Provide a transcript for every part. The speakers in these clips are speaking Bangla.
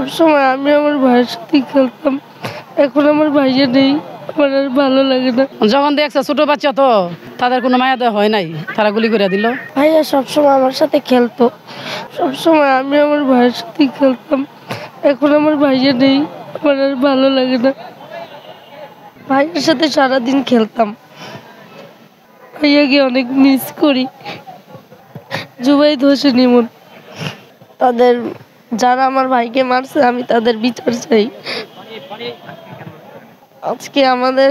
সবসময় আমি আমার ভাইয়ের সাথে খেলতাম, এখন আমার ভাইয়া নেই, আমার আর ভালো লাগে না। যখন দেখছে ছোট বাচ্চা তো তাদের কোনো মায়া দেওয়া হয় নাই, তারা গুলি করে দিল। ভাইয়া সবসময় আমার সাথে খেলতো, সবসময় আমি আমার ভাইয়ের সাথে খেলতাম, এখন আমার ভাইয়া নেই, আমার আর ভালো লাগে না। ভাইয়ের সাথে সারাদিন খেলতাম, ভাইয়াকে অনেক মিস করি। জুবাইদ হোসেন ইমন, তাদের যারা আমার ভাইকে মারছে আমি তাদের বিচার চাই। আজকে আমাদের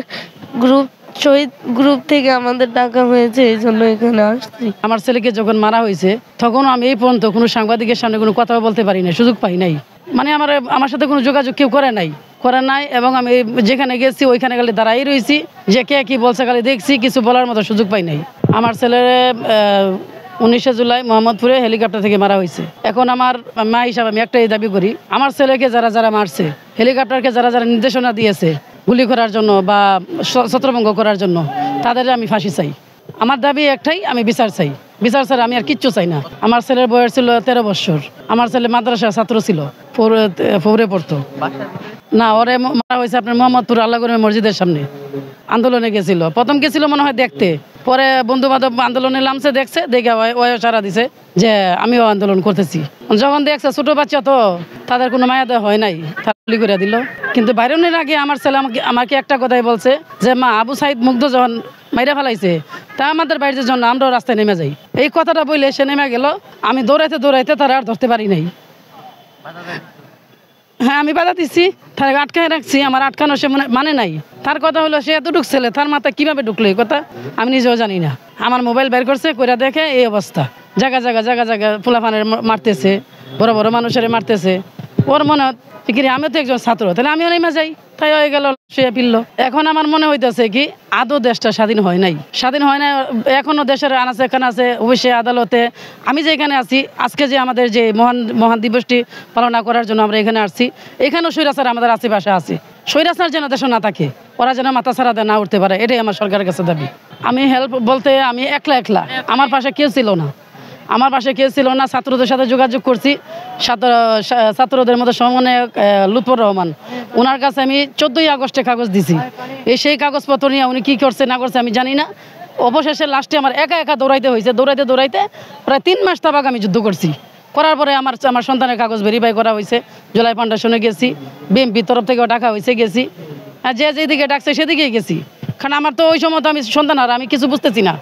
শহীদ গ্রুপ থেকে আমাদের ডাকা হয়েছে, এই জন্য এখানে আসছি। আমার ছেলেকে যখন মারা হয়েছে তখন আমি এই পর্যন্ত কোনো সাংবাদিকের সামনে কোনো কথা বলতে পারি না, সুযোগ পাই নাই। মানে আমার সাথে কোনো যোগাযোগ কেউ করে নাই এবং আমি যেখানে গেছি ওইখানে খালি দাঁড়াই রয়েছি, যে কে কি বলছে খালি দেখছি, কিছু বলার মতো সুযোগ পাই নাই। আমার ছেলের 19শে জুলাই মোহাম্মদপুরে হেলিকপ্টার থেকে মারা হয়েছে। এখন আমার মা হিসাবে আমি একটাই দাবি করি, আমার ছেলেকে যারা যারা মারছে, হেলিকপ্টারকে যারা যারা নির্দেশনা দিয়েছে গুলি করার জন্য বা ছত্রভঙ্গ করার জন্য, তাদের আমি ফাঁসি চাই। আমার দাবি একটাই, আমি বিচার চাই। বিচার ছাড়া আমি আর কিচ্ছু চাই না। আমার ছেলের বয়স ছিল 13 বছর। আমার ছেলে মাদ্রাসার ছাত্র ছিল, ফোরে পড়তো না। ওরে মারা হয়েছে আপনার মোহাম্মদপুর আল্লাহগড়ের মসজিদের সামনে। আন্দোলনে গেছিল, প্রথম গেছিল মনে হয় দেখতে, পরে বন্ধু বান্ধব আন্দোলনে নামছে, দেখছে, দেখে ওই সারা দিছে যে আমিও আন্দোলন করতেছি। যখন দেখছে ছোট বাচ্চা তো তাদের কোনো মায়া দেওয়া হয় নাই, তারা গুলি করে দিল। কিন্তু বাইরনের আগে আমার ছেলে আমাকে একটা কথাই বলছে যে মা, আবু সাইদ মুগ্ধ যখন মাইরা ফেলাইছে তা আমাদের বাড়ির জন্য আমরাও রাস্তায় নেমে যাই। এই কথাটা বললে সে নেমে গেল। আমি দৌড়াইতে দৌড়াইতে তারা আর ধরতে পারি নাই। হ্যাঁ, আমি বাধা দিচ্ছি, তার আটকায় রাখছি, আমার আটকানো সে মানে নাই। তার কথা হলো সে এতটুক ছেলে, তার মাথায় কিভাবে ঢুকলো এই কথা আমি নিজেও জানি না। আমার মোবাইল বের করছে, কইরা দেখে এই অবস্থা, জায়গা জায়গা পোলাপানের মারতেছে, বড় বড় মানুষের মারতেছে। ওর মনে হয় আমিও তো একজন ছাত্র, তাহলে আমিও নেমে যাই, তাই হয়ে গেল, সে ফিরলো। এখন আমার মনে হইতেছে কি আদৌ দেশটা স্বাধীন হয় নাই, এখনো দেশের আনাচে কানাচে অবশ্যই আদালতে। আমি যে এখানে আছি আজকে, যে আমাদের যে মহান দিবসটি পালন করার জন্য আমরা এখানে আসছি, এখানেও স্বৈরাচার আমাদের আশেপাশে আছে। স্বৈরাচার যেন দেশে না থাকে, ওরা যেন মাথা ছাড়া না উঠতে পারে, এটাই আমার সরকারের কাছে দাবি। আমি হেল্প বলতে আমি একলা, আমার পাশে কেউ ছিল না, ছাত্রদের সাথে যোগাযোগ করছি। ছাত্রদের মধ্যে সমন্বয়ক লুৎফর রহমান, ওনার কাছে আমি 14ই আগস্টে কাগজ দিছি। সেই কাগজপত্র নিয়ে উনি কী করছে না করছে আমি জানি না। অবশেষে লাস্টে আমার একা দৌড়াইতে হয়েছে। দৌড়াইতে প্রায় 3 মাস তাবাক আমি যুদ্ধ করছি। করার পরে আমার সন্তানের কাগজ ভেরিফাই করা হয়েছে। জুলাই ফাউন্ডেশনে গেছি, বিএমপি তরফ থেকেও ডাকা হয়েছে, গেছি। আর যেদিকে ডাকছে সেদিকেই গেছি, কারণ আমার তো ওই সময় তো আমি সন্তান, আর আমি কিছু বুঝতেছি না,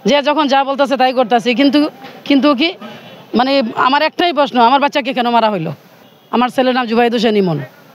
যে যখন যা বলতেছে তাই করতেছি। কিন্তু কি মানে আমার একটাই প্রশ্ন, আমার বাচ্চাকে কেন মারা হইলো? আমার ছেলের নাম জুবাইদ হোসেন ইমন।